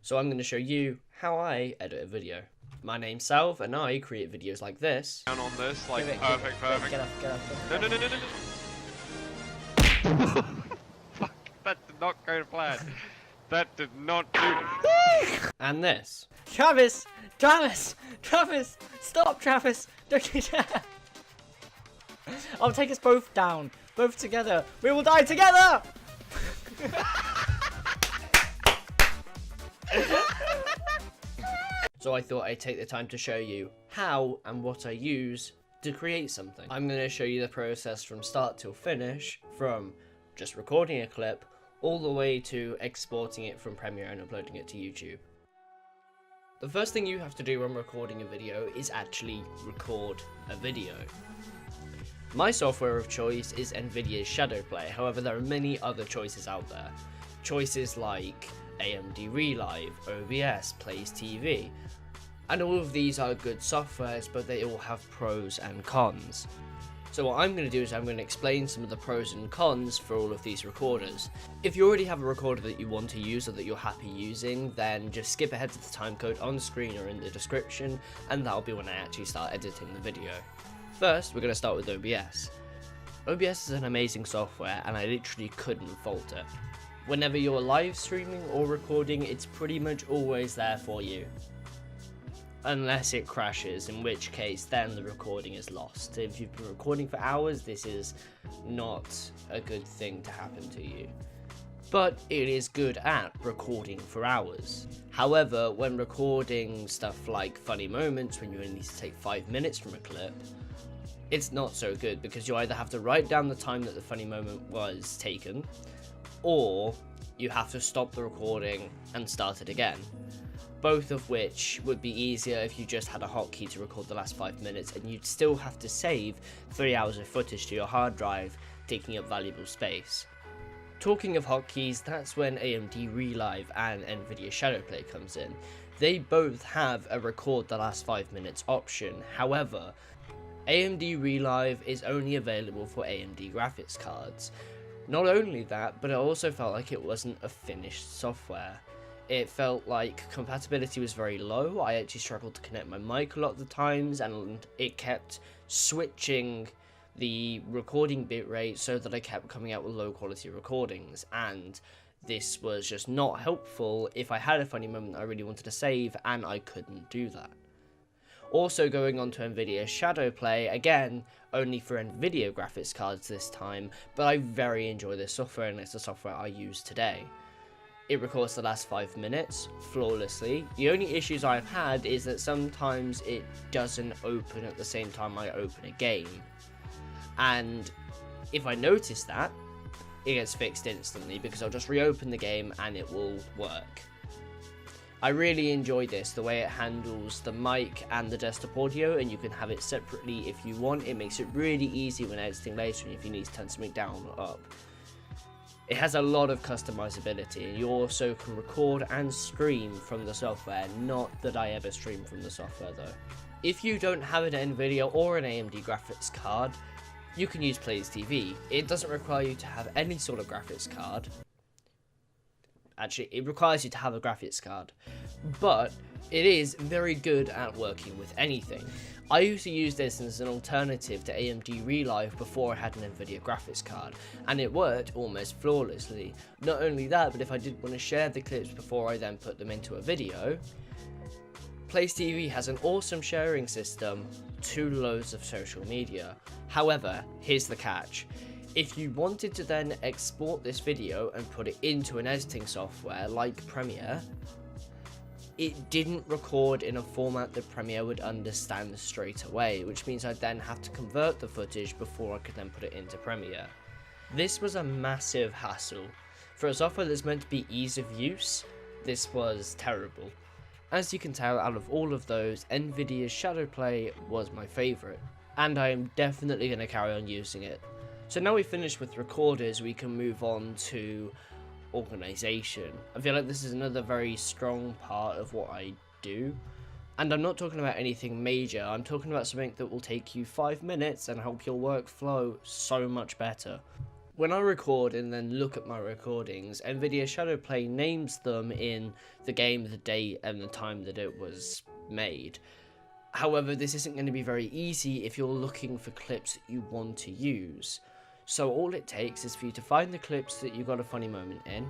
So I'm going to show you how I edit a video. My name's Salve and I create videos like this. Down on this, like perfect. Get up. No. Fuck, that did not go to plan. That did not do it. And this. Travis, stop, Travis, don't you dare. I'll take us both down, both together. We will die together. So I thought I'd take the time to show you how and what I use to create something. I'm going to show you the process from start till finish, from just recording a clip all the way to exporting it from Premiere and uploading it to YouTube. The first thing you have to do when recording a video is actually record a video. My software of choice is NVIDIA's ShadowPlay, however there are many other choices out there. Choices like AMD Relive, OBS, Plays TV, and all of these are good softwares, but they all have pros and cons. So what I'm going to do is I'm going to explain some of the pros and cons for all of these recorders. If you already have a recorder that you want to use or that you're happy using, then just skip ahead to the timecode on screen or in the description, and that'll be when I actually start editing the video. First, we're going to start with OBS. OBS is an amazing software and I literally couldn't fault it. Whenever you're live streaming or recording, it's pretty much always there for you. Unless it crashes, in which case then the recording is lost. If you've been recording for hours, this is not a good thing to happen to you. But it is good at recording for hours. However, when recording stuff like funny moments, when you only need to take 5 minutes from a clip, it's not so good because you either have to write down the time that the funny moment was taken, or you have to stop the recording and start it again. Both of which would be easier if you just had a hotkey to record the last 5 minutes, and you'd still have to save 3 hours of footage to your hard drive, taking up valuable space. Talking of hotkeys, that's when AMD Relive and NVIDIA ShadowPlay comes in. They both have a record the last 5 minutes option, however, AMD Relive is only available for AMD graphics cards. Not only that, but it also felt like it wasn't a finished software. It felt like compatibility was very low. I actually struggled to connect my mic a lot of the times, and it kept switching the recording bitrate so that I kept coming out with low quality recordings, and this was just not helpful if I had a funny moment I really wanted to save and I couldn't do that. Also going on to NVIDIA ShadowPlay, again, only for NVIDIA graphics cards this time, but I very enjoy this software and it's the software I use today. It records the last 5 minutes flawlessly. The only issues I've had is that sometimes it doesn't open at the same time I open a game. And if I notice that, it gets fixed instantly because I'll just reopen the game and it will work. I really enjoy this, the way it handles the mic and the desktop audio, and you can have it separately if you want. It makes it really easy when editing later and if you need to turn something down or up. It has a lot of customizability, and you also can record and stream from the software. Not that I ever stream from the software though. If you don't have an NVIDIA or an AMD graphics card, you can use Plays TV. It doesn't require you to have any sort of graphics card. Actually, it requires you to have a graphics card, but it is very good at working with anything. I used to use this as an alternative to AMD Relive before I had an NVIDIA graphics card, and it worked almost flawlessly. Not only that, but if I did want to share the clips before I then put them into a video, Plays TV has an awesome sharing system to loads of social media. However, here's the catch. If you wanted to then export this video and put it into an editing software like Premiere, it didn't record in a format that Premiere would understand straight away, which means I'd then have to convert the footage before I could then put it into Premiere. This was a massive hassle. For a software that's meant to be ease of use, this was terrible. As you can tell, out of all of those, NVIDIA's ShadowPlay was my favourite, and I am definitely going to carry on using it. So now we've finished with recorders, we can move on to organisation. I feel like this is another very strong part of what I do, and I'm not talking about anything major. I'm talking about something that will take you 5 minutes and help your work flow so much better. When I record and then look at my recordings, NVIDIA ShadowPlay names them in the game, the date, and the time that it was made. However, this isn't going to be very easy if you're looking for clips that you want to use. So all it takes is for you to find the clips that you got a funny moment in,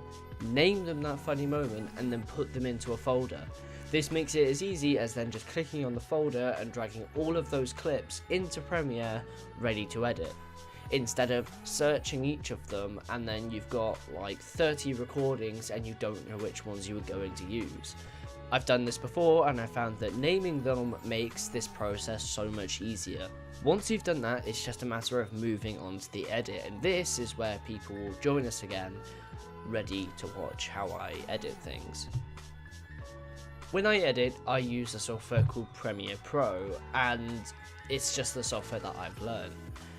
name them that funny moment, and then put them into a folder. This makes it as easy as then just clicking on the folder and dragging all of those clips into Premiere ready to edit, instead of searching each of them and then you've got like 30 recordings and you don't know which ones you were going to use. I've done this before and I found that naming them makes this process so much easier. Once you've done that, it's just a matter of moving on to the edit, and this is where people will join us again, ready to watch how I edit things. When I edit, I use a software called Premiere Pro, and it's just the software that I've learned.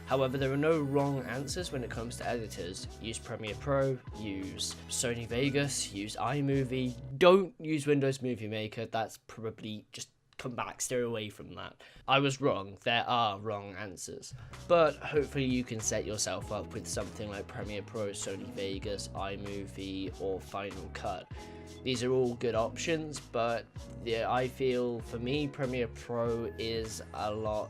However, there are no wrong answers when it comes to editors. Use Premiere Pro, use Sony Vegas, use iMovie. Don't use Windows Movie Maker, that's probably just come back, steer away from that. I was wrong, there are wrong answers. But hopefully you can set yourself up with something like Premiere Pro, Sony Vegas, iMovie, or Final Cut. These are all good options, but yeah, I feel for me Premiere Pro is a lot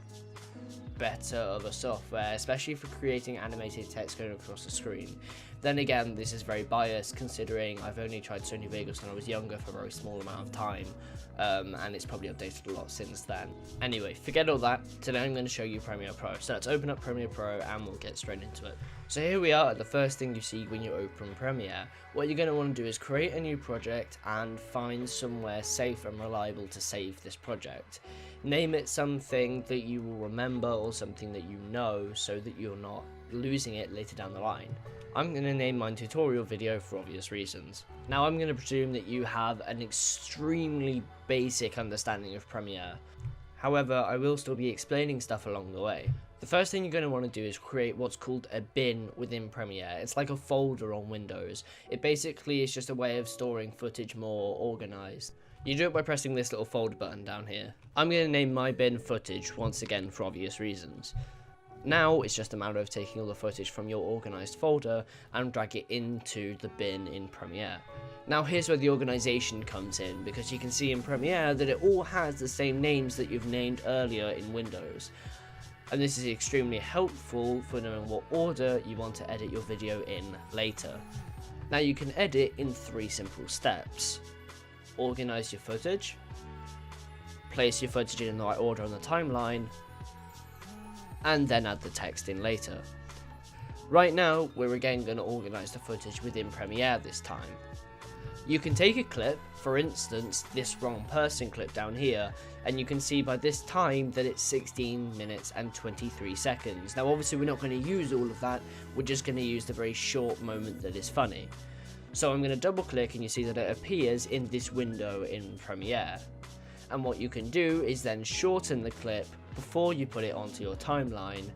better of a software, especially for creating animated text going across the screen. Then again, this is very biased considering I've only tried Sony Vegas when I was younger for a very small amount of time, and it's probably updated a lot since then. Anyway, forget all that. Today I'm going to show you Premiere Pro. So let's open up Premiere Pro and we'll get straight into it. So here we are at the first thing you see when you open Premiere. What you're going to want to do is create a new project and find somewhere safe and reliable to save this project. Name it something that you will remember or something that you know so that you're not losing it later down the line. I'm going to name mine tutorial video for obvious reasons. Now I'm going to presume that you have an extremely basic understanding of Premiere. However, I will still be explaining stuff along the way. The first thing you're going to want to do is create what's called a bin within Premiere. It's like a folder on Windows. It basically is just a way of storing footage more organized. You do it by pressing this little folder button down here. I'm going to name my bin footage once again for obvious reasons. Now it's just a matter of taking all the footage from your organized folder and drag it into the bin in Premiere. Now here's where the organization comes in, because you can see in Premiere that it all has the same names that you've named earlier in Windows. And this is extremely helpful for knowing what order you want to edit your video in later. Now you can edit in 3 simple steps. Organize your footage, place your footage in the right order on the timeline, and then add the text in later. Right now, we're again going to organize the footage within Premiere this time. You can take a clip, for instance this wrong person clip down here, and you can see by this time that it's 16 minutes and 23 seconds. Now obviously we're not going to use all of that, we're just going to use the very short moment that is funny. So I'm going to double click and you see that it appears in this window in Premiere. And what you can do is then shorten the clip before you put it onto your timeline,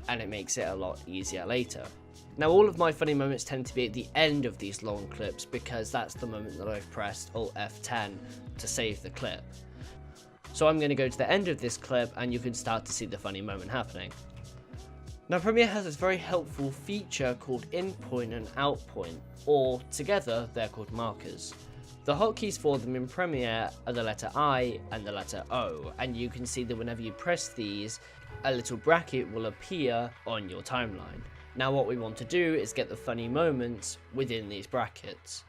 and it makes it a lot easier later. Now all of my funny moments tend to be at the end of these long clips because that's the moment that I've pressed Alt F10 to save the clip. So I'm going to go to the end of this clip and you can start to see the funny moment happening. Now Premiere has this very helpful feature called in point and out point, or together they're called markers. The hotkeys for them in Premiere are the letter I and the letter O, and you can see that whenever you press these, a little bracket will appear on your timeline. Now what we want to do is get the funny moments within these brackets.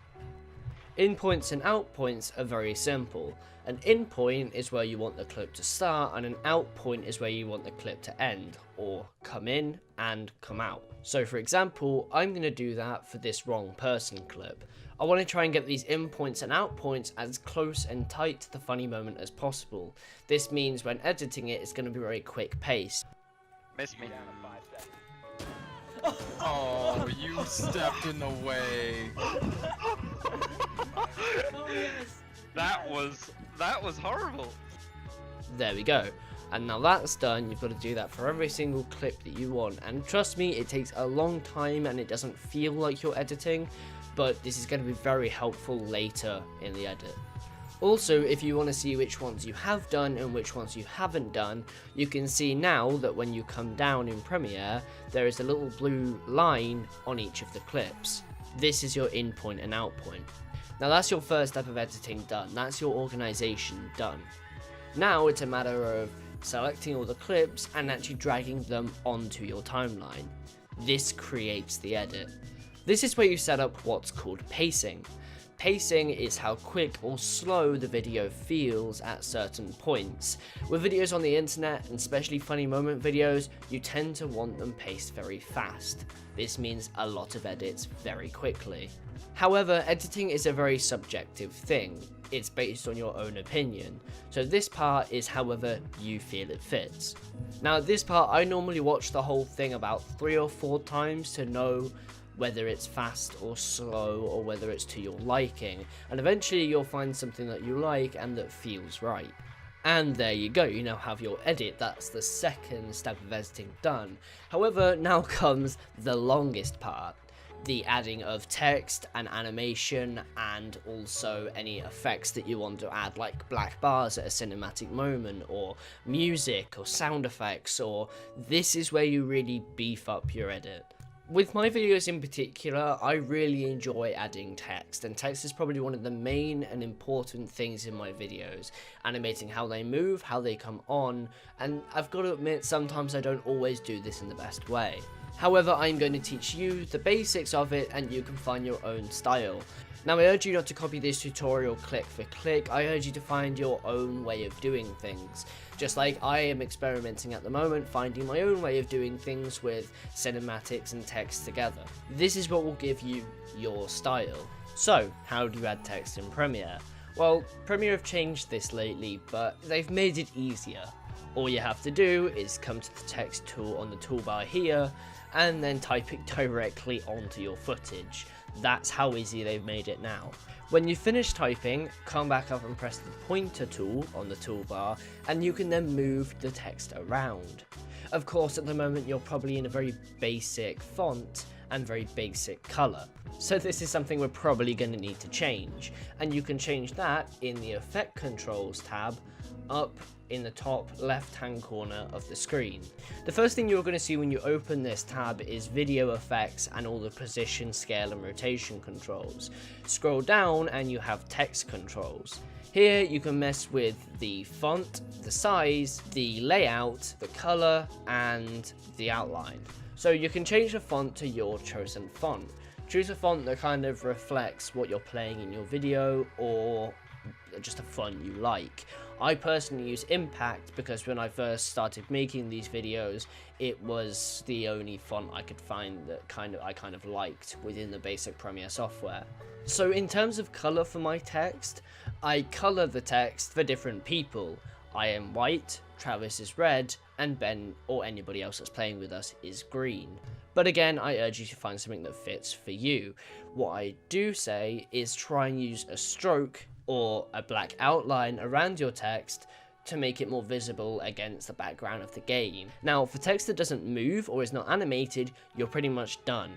In points and out points are very simple. An in point is where you want the clip to start, and an out point is where you want the clip to end, or come in and come out. So for example, I'm going to do that for this wrong person clip. I want to try and get these in points and out points as close and tight to the funny moment as possible. This means when editing it, it's going to be very quick pace. Miss me. Oh, you stepped in the way. Oh yes. That was horrible. There we go. And now that's done, you've got to do that for every single clip that you want. And trust me, it takes a long time and it doesn't feel like you're editing, but this is going to be very helpful later in the edit. Also, if you want to see which ones you have done and which ones you haven't done, you can see now that when you come down in Premiere, there is a little blue line on each of the clips. This is your in point and out point. Now that's your first step of editing done, that's your organization done. Now it's a matter of selecting all the clips and actually dragging them onto your timeline. This creates the edit. This is where you set up what's called pacing. Pacing is how quick or slow the video feels at certain points. With videos on the internet, and especially funny moment videos, you tend to want them paced very fast. This means a lot of edits very quickly. However, editing is a very subjective thing. It's based on your own opinion. So this part is however you feel it fits. Now at this part, I normally watch the whole thing about 3 or 4 times to know whether it's fast or slow or whether it's to your liking, and eventually you'll find something that you like and that feels right. And there you go, you now have your edit. That's the second step of editing done. However, now comes the longest part, the adding of text and animation, and also any effects that you want to add, like black bars at a cinematic moment, or music or sound effects, or this is where you really beef up your edit. With my videos in particular, I really enjoy adding text, and text is probably one of the main and important things in my videos, animating how they move, how they come on, and I've got to admit sometimes I don't always do this in the best way. However, I'm going to teach you the basics of it and you can find your own style. Now I urge you not to copy this tutorial click for click, I urge you to find your own way of doing things. Just like I am experimenting at the moment, finding my own way of doing things with cinematics and text together. This is what will give you your style. So, how do you add text in Premiere? Well, Premiere have changed this lately, but they've made it easier. All you have to do is come to the text tool on the toolbar here, and then type it directly onto your footage. That's how easy they've made it now. When you finish typing, come back up and press the pointer tool on the toolbar, and you can then move the text around. Of course, at the moment you're probably in a very basic font and very basic color, so this is something we're probably going to need to change, and you can change that in the Effect Controls tab up in the top left hand corner of the screen. The first thing you're going to see when you open this tab is video effects and all the position, scale and rotation controls. Scroll down and you have text controls. Here you can mess with the font, the size, the layout, the color and the outline. So you can change the font to your chosen font. Choose a font that kind of reflects what you're playing in your video or just a font you like. I personally use Impact because when I first started making these videos, it was the only font I could find that I kind of liked within the basic Premiere software. So in terms of color for my text, I color the text for different people. I am white, Travis is red, and Ben or anybody else that's playing with us is green. But again, I urge you to find something that fits for you. What I do say is try and use a stroke or a black outline around your text to make it more visible against the background of the game. Now, for text that doesn't move or is not animated, you're pretty much done.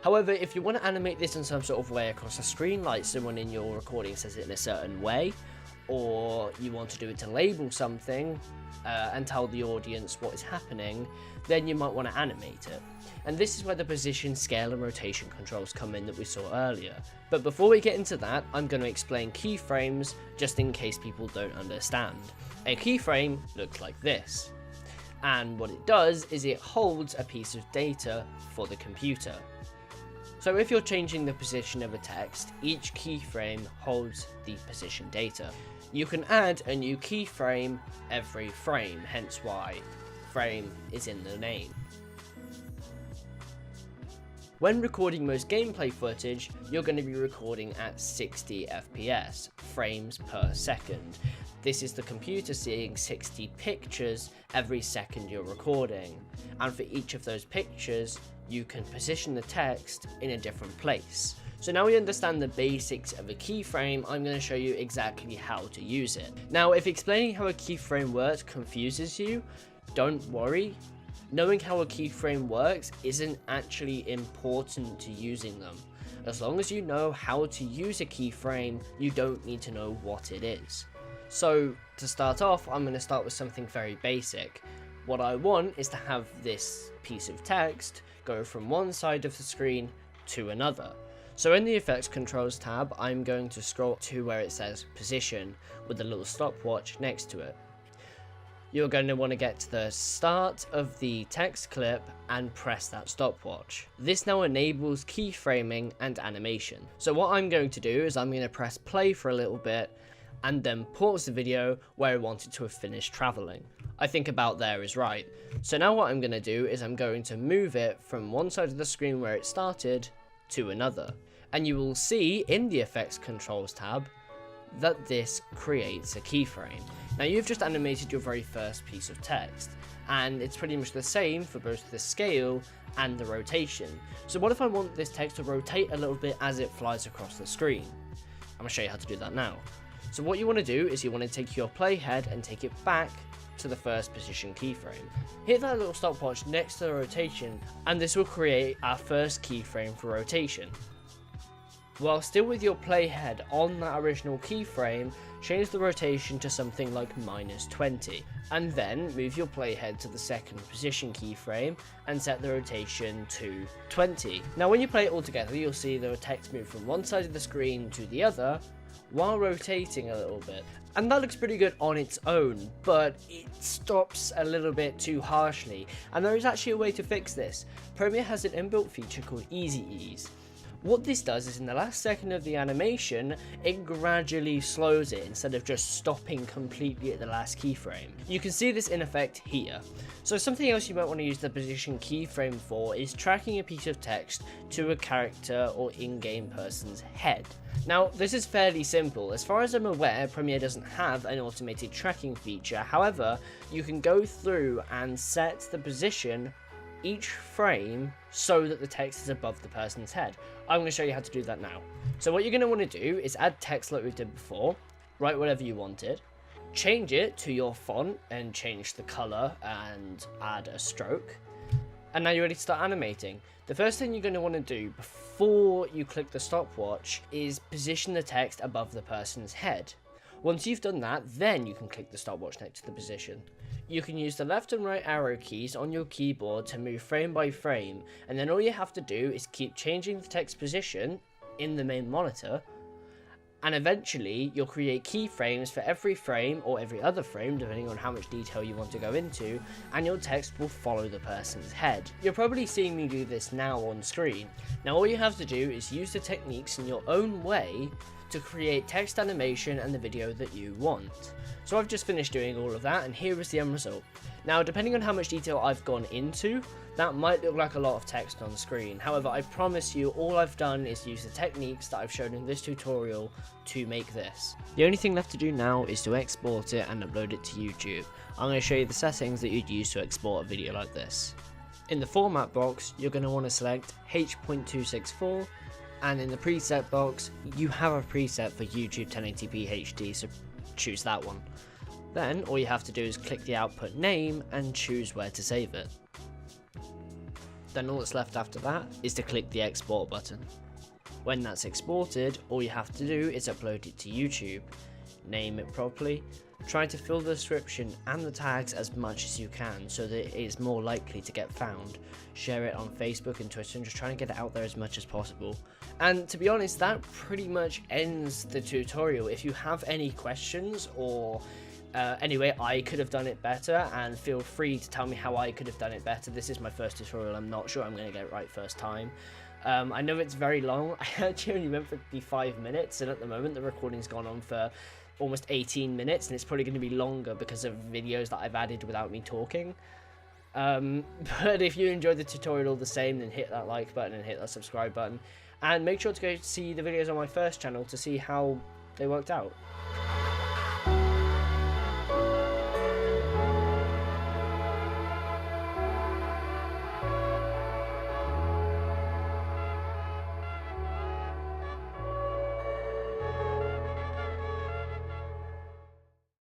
However, if you want to animate this in some sort of way across the screen, like someone in your recording says it in a certain way, or you want to do it to label something and tell the audience what is happening, then you might want to animate it. And this is where the position, scale and rotation controls come in that we saw earlier. But before we get into that, I'm going to explain keyframes just in case people don't understand. A keyframe looks like this, and what it does is it holds a piece of data for the computer. So if you're changing the position of a text, each keyframe holds the position data. You can add a new keyframe every frame, hence why frame is in the name. When recording most gameplay footage, you're going to be recording at 60 FPS, frames per second. This is the computer seeing 60 pictures every second you're recording, and for each of those pictures, you can position the text in a different place. So now we understand the basics of a keyframe, I'm going to show you exactly how to use it. Now, if explaining how a keyframe works confuses you, don't worry. Knowing how a keyframe works isn't actually important to using them. As long as you know how to use a keyframe, you don't need to know what it is. So to start off, I'm going to start with something very basic. What I want is to have this piece of text go from one side of the screen to another. So in the Effects Controls tab, I'm going to scroll to where it says Position with a little stopwatch next to it. You're going to want to get to the start of the text clip and press that stopwatch. This now enables keyframing and animation. So what I'm going to do is I'm going to press play for a little bit and then pause the video where I want it to have finished traveling. I think about there is right. So now what I'm going to do is I'm going to move it from one side of the screen where it started to another. And you will see in the Effects Controls tab that this creates a keyframe. Now you've just animated your very first piece of text, and it's pretty much the same for both the scale and the rotation. So what if I want this text to rotate a little bit as it flies across the screen? I'm going to show you how to do that now. So what you want to do is you want to take your playhead and take it back to the first position keyframe. Hit that little stopwatch next to the rotation, and this will create our first keyframe for rotation. While still with your playhead on that original keyframe, change the rotation to something like -20, and then move your playhead to the second position keyframe and set the rotation to 20. Now when you play it all together, you'll see the text move from one side of the screen to the other while rotating a little bit. And that looks pretty good on its own, but it stops a little bit too harshly, and there is actually a way to fix this. Premiere has an inbuilt feature called Easy Ease. What this does is in the last second of the animation, it gradually slows it instead of just stopping completely at the last keyframe. You can see this in effect here. So something else you might want to use the position keyframe for is tracking a piece of text to a character or in-game person's head. Now this is fairly simple. As far as I'm aware, Premiere doesn't have an automated tracking feature. However, you can go through and set the position each frame so that the text is above the person's head. I'm going to show you how to do that now. So what you're going to want to do is add text like we did before, write whatever you wanted, change it to your font and change the color and add a stroke, and now you're ready to start animating. The first thing you're going to want to do before you click the stopwatch is position the text above the person's head. Once you've done that, then you can click the stopwatch next to the position. You can use the left and right arrow keys on your keyboard to move frame by frame, and then all you have to do is keep changing the text position in the main monitor, and eventually you'll create keyframes for every frame or every other frame depending on how much detail you want to go into, and your text will follow the person's head. You're probably seeing me do this now on screen. Now all you have to do is use the techniques in your own way to create text animation and the video that you want. So I've just finished doing all of that, and here is the end result. Now depending on how much detail I've gone into, that might look like a lot of text on screen. However, I promise you all I've done is use the techniques that I've shown in this tutorial to make this. The only thing left to do now is to export it and upload it to YouTube. I'm going to show you the settings that you'd use to export a video like this. In the format box, you're going to want to select H.264, and in the preset box, you have a preset for YouTube 1080p HD, so choose that one. Then all you have to do is click the output name and choose where to save it. Then all that's left after that is to click the export button. When that's exported, all you have to do is upload it to YouTube. Name it properly, try to fill the description and the tags as much as you can so that it is more likely to get found. Share it on Facebook and Twitter and just try and get it out there as much as possible. And to be honest, that pretty much ends the tutorial. If you have any questions or anyway, I could have done it better, and feel free to tell me how I could have done it better. This is my first tutorial. I'm not sure I'm going to get it right first time. I know it's very long. I actually only meant for it to be 5 minutes, and at the moment the recording's gone on for almost 18 minutes, and it's probably going to be longer because of videos that I've added without me talking. But if you enjoyed the tutorial the same, then hit that like button and hit that subscribe button, and make sure to go see the videos on my first channel to see how they worked out.